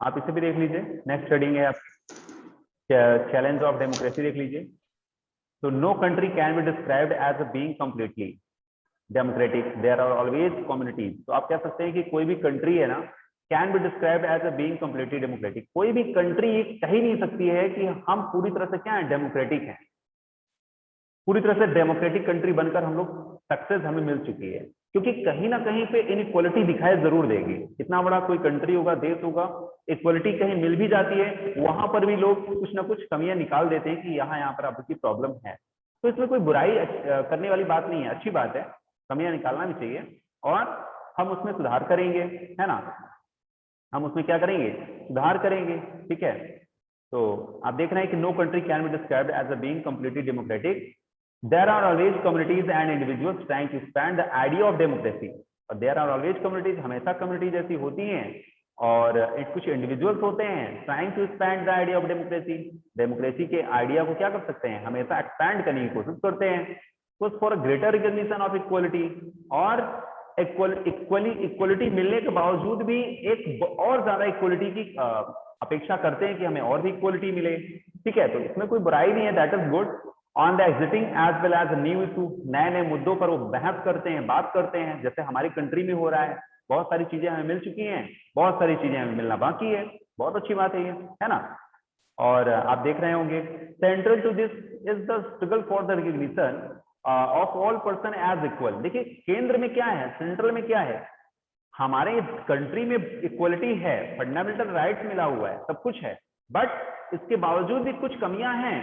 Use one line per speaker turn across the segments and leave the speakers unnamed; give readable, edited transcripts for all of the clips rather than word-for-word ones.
आप इसे भी देख लीजिए, नेक्स्ट हेडिंग है चैलेंज ऑफ डेमोक्रेसी, देख लीजिए। तो no country can be described as a being completely democratic, there are always communities. तो आप कह सकते हैं कि कोई भी कंट्री है ना, can be described as a being completely democratic. कोई भी कंट्री कह ही नहीं सकती है कि हम पूरी तरह से क्या है, डेमोक्रेटिक हैं। पूरी तरह से डेमोक्रेटिक कंट्री बनकर हम लोग सक्सेस हमें मिल चुकी है, क्योंकि कहीं ना कहीं पे इनइक्वालिटी दिखाई जरूर देगी। इतना बड़ा कोई कंट्री होगा, देश होगा, इक्वालिटी कहीं मिल भी जाती है, वहां पर भी लोग कुछ ना कुछ कमियां निकाल देते हैं कि यहाँ पर आपकी प्रॉब्लम है। तो इसमें कोई बुराई करने वाली बात नहीं है, अच्छी बात है, कमियां निकालना भी चाहिए और हम उसमें सुधार करेंगे, है ना। हम उसमें क्या करेंगे, सुधार करेंगे, ठीक है। तो आप देख रहे हैं कि no country can be described as a being completely democratic, there are always communities and individuals trying to expand the idea of democracy। और there are always communities, हमेशा कम्युनिटीज ऐसी होती हैं और कुछ इंडिविजुअल्स होते हैं trying to expand the idea of democracy। Democracy के आइडिया को क्या कर सकते हैं, हमेशा एक्सपैंड करने की कोशिश करते हैं। कुछ for greater recognition of equality, और इक्वालिटी मिलने के बावजूद भी एक और ज्यादा इक्वालिटी की अपेक्षा करते हैं कि हमें और भी इक्वालिटी मिले, ठीक है। तो इसमें कोई बुराई नहीं है, that is good. On the existing as well as new issue, नए नए मुद्दों पर वो बहस करते हैं, बात करते हैं, जैसे हमारी कंट्री में हो रहा है। बहुत सारी चीजें हमें मिल चुकी हैं, बहुत सारी चीजें हमें मिलना बाकी है, बहुत अच्छी बात है ये, है ना। और आप देख रहे होंगे central to this is the struggle for the recognition of all person as equal. देखिए केंद्र में क्या है, सेंट्रल में क्या है, हमारे कंट्री में इक्वलिटी है, फंडामेंटल राइट्स मिला हुआ है, सब कुछ है, बट इसके बावजूद भी कुछ कमियां हैं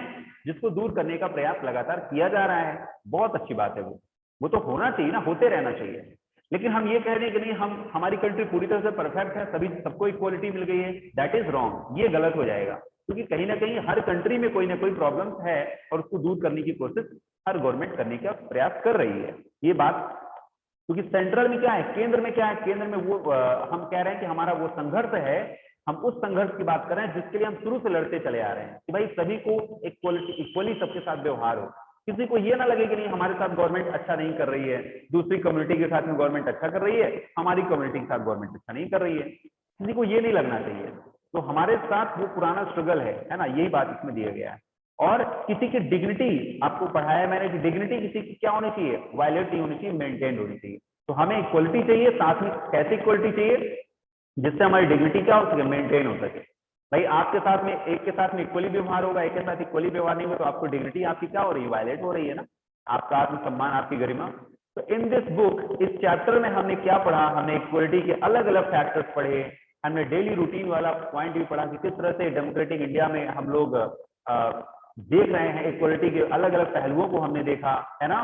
जिसको दूर करने का प्रयास लगातार किया जा रहा है। बहुत अच्छी बात है, वो तो होना चाहिए ना, होते रहना चाहिए। लेकिन हम ये कह रहे हैं कि नहीं, हम हमारी कंट्री पूरी तरह से परफेक्ट है, सभी सबको इक्वलिटी मिल गई है, दैट इज रॉन्ग, ये गलत हो जाएगा। क्योंकि कहीं ना कहीं हर कंट्री में कोई ना कोई प्रॉब्लम है और उसको दूर करने की कोशिश हर गवर्नमेंट करने का प्रयास कर रही है, ये बात। क्योंकि सेंट्रल में क्या है, केंद्र में क्या है, केंद्र में वो हम कह रहे हैं कि हमारा वो संघर्ष है, हम उस संघर्ष की बात कर रहे हैं जिसके लिए हम शुरू से लड़ते चले आ रहे हैं कि भाई सभी को इक्वली सबके साथ व्यवहार हो। किसी को ये ना लगे कि नहीं हमारे साथ गवर्नमेंट अच्छा नहीं कर रही है, दूसरी कम्युनिटी के साथ में गवर्नमेंट अच्छा कर रही है, हमारी कम्युनिटी के साथ गवर्नमेंट अच्छा नहीं कर रही है, किसी को ये नहीं लगना चाहिए। तो हमारे साथ वो पुराना स्ट्रगल है ना, यही बात इसमें दिया गया है। और किसी की डिग्निटी, आपको पढ़ाया मैंने कि डिग्निटी किसी की क्या होनी चाहिए, वायलेट नहीं होनी चाहिए, मेंटेन होनी चाहिए। तो हमें इक्वलिटी चाहिए, साथ में कैसे इक्वलिटी चाहिए, जिससे हमारी डिग्निटी क्या हो सके, मेंटेन हो सके। भाई आपके साथ में एक के साथ में इक्वली व्यवहार होगा, एक के साथ इक्वली व्यवहार नहीं होगा, तो आपको डिग्निटी आपकी क्या हो रही है, वायलेट हो रही है ना, आपका आत्मसम्मान, आपकी गरिमा। तो इन दिस बुक, इस चैप्टर में हमने क्या पढ़ा, हमने इक्वलिटी के अलग अलग फैक्टर्स पढ़े, हमने डेली रूटीन वाला पॉइंट भी पढ़ा कि किस तरह से डेमोक्रेटिक इंडिया में हम लोग देख रहे हैं, इक्वलिटी के अलग अलग पहलुओं को हमने देखा, है ना।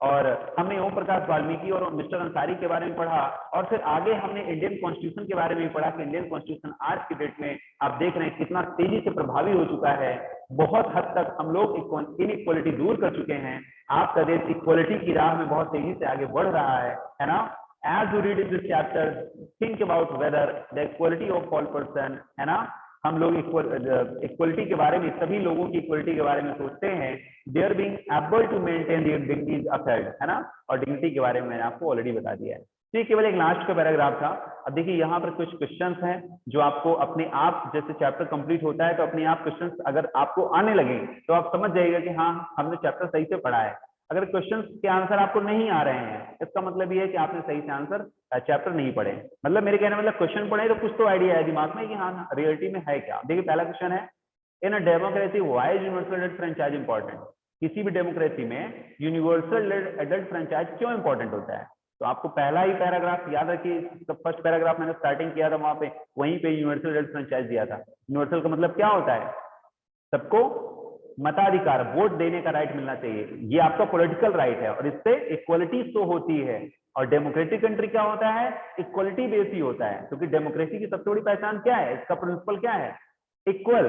और हमने ओम प्रकाश वाल्मीकि और मिस्टर अंसारी के बारे में पढ़ा, और फिर आगे हमने इंडियन कॉन्स्टिट्यूशन के बारे में पढ़ा कि इंडियन कॉन्स्टिट्यूशन आज की डेट में आप देख रहे हैं कितना तेजी से प्रभावी हो चुका है। बहुत हद तक हम लोग इनइक्वालिटी दूर कर चुके हैं, आपका देश इक्वालिटी की राह में बहुत तेजी से आगे बढ़ रहा है ना। As you read in this chapter, think about whether the equality of all person, है ना। हम लोग इक्वलिटी के बारे में, सभी लोगों की इक्वलिटी के बारे में सोचते हैं, their being able to maintain their dignity afield, है ना। और डिग्निटी के बारे में मैंने आपको ऑलरेडी बता दिया है। तो ये केवल एक लास्ट का पैराग्राफ था। अब देखिए यहाँ पर कुछ क्वेश्चंस हैं जो आपको अपने आप, जैसे चैप्टर कंप्लीट होता है तो अपने आप क्वेश्चंस अगर आपको आने लगे तो आप समझ जाइएगा कि हाँ हमने चैप्टर सही से पढ़ा है। अगर क्वेश्चंस के आंसर आपको नहीं आ रहे हैं, इसका मतलब ये है कि आपने सही से आंसर चैप्टर नहीं पढ़े। मतलब मेरे कहने मतलब क्वेश्चन पढ़े तो कुछ तो आइडिया है दिमाग में कि हाँ रियलिटी में है क्या। देखिए पहला क्वेश्चन है, in a democracy why is universal adult franchise important. किसी भी डेमोक्रेसी में यूनिवर्सल एडल्ट फ्रेंचाइज क्यों इंपॉर्टेंट होता है। तो आपको पहला ही पैराग्राफ याद रखिए, फर्स्ट पैराग्राफ मैंने स्टार्टिंग किया था वहां पे, वहीं पे यूनिवर्सल एडल्ट फ्रेंचाइज दिया था। यूनिवर्सल का मतलब क्या होता है, सबको मताधिकार, वोट देने का राइट मिलना चाहिए, ये आपका पॉलिटिकल राइट है और इससे इक्वलिटी शो होती है। और डेमोक्रेटिक कंट्री क्या होता है, इक्वलिटी बेस ही होता है, क्योंकि डेमोक्रेसी की सबसे बड़ी पहचान क्या है, इसका प्रिंसिपल क्या है, इक्वल,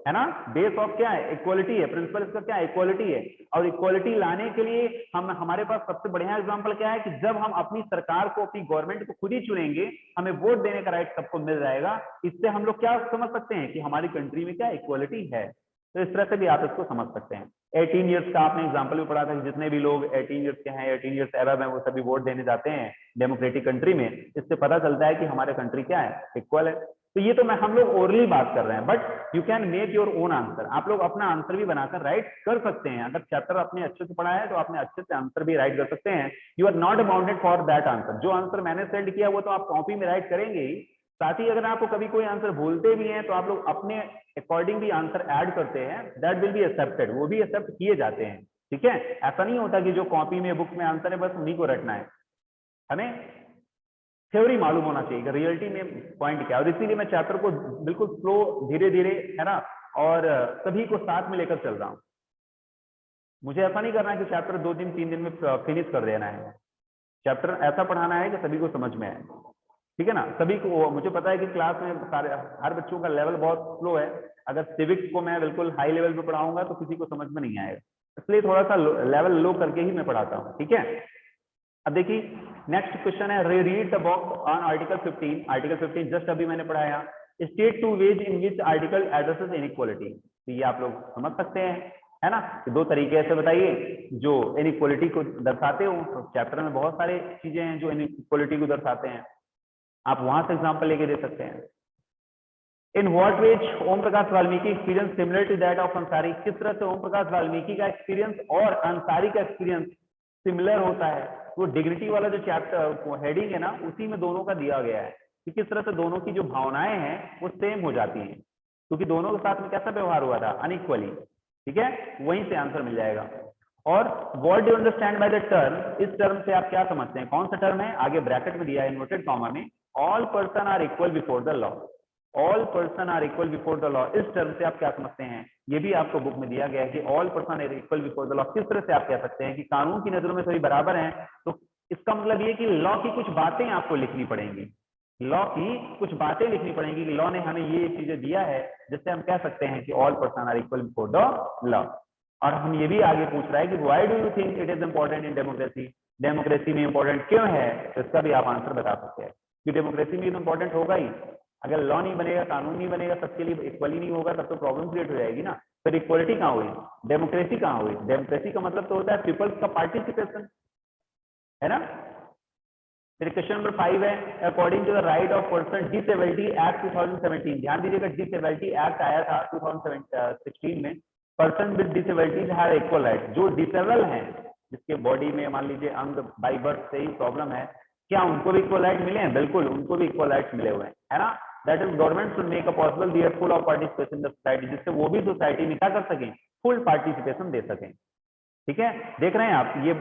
है ना। बेस ऑफ क्या है, इक्वलिटी है, प्रिंसिपल इसका क्या है, इक्वलिटी है। और इक्वलिटी लाने के लिए हमारे पास सबसे बढ़िया एग्जांपल क्या है कि जब हम अपनी सरकार को, अपनी गवर्नमेंट को खुद ही चुनेंगे, हमें वोट देने का राइट सबको मिल जाएगा। इससे हम लोग क्या समझ सकते हैं कि हमारी कंट्री में क्या इक्वलिटी है। तो इस तरह से भी आप इसको समझ सकते हैं। 18 ईयर्स का आपने एग्जांपल भी पढ़ा था कि जितने भी लोग 18 ईयर्स के हैं, 18 ईयर्स एबव हैं, वो सभी वोट देने जाते हैं डेमोक्रेटिक कंट्री में। इससे पता चलता है कि हमारे कंट्री क्या है, इक्वल है। तो ये तो मैं हम लोग ओरली बात कर रहे हैं, but you can make your own answer. आप लोग अपना आंसर भी बनाकर राइट कर सकते हैं। अगर चैप्टर आपने अच्छे से पढ़ा है तो आपने अच्छे से आंसर भी राइट कर सकते हैं। You are not bounded for that answer. जो आंसर मैंने सेंड किया वो तो आप कॉपी में राइट करेंगे ही, साथ ही अगर आपको कभी कोई आंसर भूलते भी हैं तो आप लोग अपने अकॉर्डिंग भी आंसर ऐड करते हैं, दैट विल बी एक्सेप्टेड, वो भी एक्सेप्ट किए जाते हैं। ठीक है, ऐसा नहीं होता कि जो कॉपी में बुक में आंसर है बस उन्हीं को रटना है। हमें थ्योरी मालूम होना चाहिए, रियलिटी में पॉइंट क्या है। और इसीलिए मैं चैप्टर को बिल्कुल स्लो धीरे धीरे, है ना, और सभी को साथ में लेकर चल रहा हूं। मुझे ऐसा नहीं करना है कि चैप्टर 2 दिन 3 दिन में फिनिश कर देना है। चैप्टर ऐसा पढ़ाना है कि सभी को समझ में आए। ठीक है ना, सभी को। मुझे पता है कि क्लास में सारे हर बच्चों का लेवल बहुत स्लो है। अगर सिविक्स को मैं बिल्कुल हाई लेवल पे पढ़ाऊंगा तो किसी को समझ में नहीं आएगा, इसलिए थोड़ा सा लेवल लो करके ही मैं पढ़ाता हूँ। ठीक है, अब देखिए नेक्स्ट क्वेश्चन है, read the box on article 15। Article 15 just अभी मैंने पढ़ाया। State two ways in which article addresses inequality. तो ये आप लोग समझ सकते हैं, है ना, कि दो तरीके ऐसे बताइए जो इनइक्वालिटी को दर्शाते हो। तो चैप्टर में बहुत सारे चीजें हैं जो इनइक्वालिटी को दर्शाते हैं, आप वहां से एग्जाम्पल लेके दे सकते हैं। In what ways Om Prakash Valmiki experience similar to that of Ansari. किस तरह से ओम प्रकाश वाल्मीकि का एक्सपीरियंस और अंसारी का एक्सपीरियंस सिमिलर होता है। वो डिग्निटी वाला जो चैप्टर हेडिंग है ना, उसी में दोनों का दिया गया है कि किस तरह से दोनों की जो भावनाएं हैं वो सेम हो जाती हैं, क्योंकि दोनों के साथ में कैसा व्यवहार हुआ था, अनइक्वली। ठीक है, वहीं से आंसर मिल जाएगा। और what do understand by the term, इस टर्म से आप क्या समझते हैं, कौन सा टर्म है, आगे ब्रैकेट में दिया है इन्वर्टेड कॉमा में, all person are equal before the law. All person are equal before the law, इस टर्म से आप क्या समझते हैं, ये भी आपको बुक में दिया गया है कि all person are equal before the law. किस तरह से आप कह सकते हैं कि कानून की नजरों में सभी बराबर हैं, तो इसका मतलब ये कि लॉ की कुछ बातें आपको लिखनी पड़ेंगी, लॉ की कुछ बातें लिखनी पड़ेंगी कि लॉ ने हमें ये चीजें दिया है, जिससे हम कह सकते हैं कि all person are equal before the law. और हम ये भी आगे पूछ रहा है कि why do you think it is important in democracy, democracy में इंपॉर्टेंट क्यों है, तो इसका भी आप आंसर बता सकते हैं कि डेमोक्रेसी में तो इंपॉर्टेंट होगा ही। अगर लॉ नहीं बनेगा, कानून नहीं बनेगा, सबके लिए इक्वली नहीं होगा, तब तो प्रॉब्लम क्रिएट हो जाएगी ना। फिर इक्वलिटी कहाँ हुई, डेमोक्रेसी कहाँ हुई। डेमोक्रेसी का मतलब तो होता है पीपल्स का पार्टिसिपेशन, है ना। फिर क्वेश्चन नंबर 5 है, according to the right of person disability act 2017। ध्यान दीजिएगा, डिसेबिलिटी एक्ट आया था 2016 में। Person with disabilities have equal right. जो डिसेबल हैं, जिसके बॉडी में मान लीजिए अंग बाई बर्थ से ही प्रॉब्लम है, क्या उनको भी इक्वल राइट मिले हैं? बिल्कुल, उनको भी इक्वल राइट्स मिले हुए हैं, है ना। That is government should make a possible there full of participation in the society, जिससे वो भी सोसाइटी में क्या कर सकें, फुल पार्टिसिपेशन दे सकें। ठीक है, देख रहे हैं आप, ये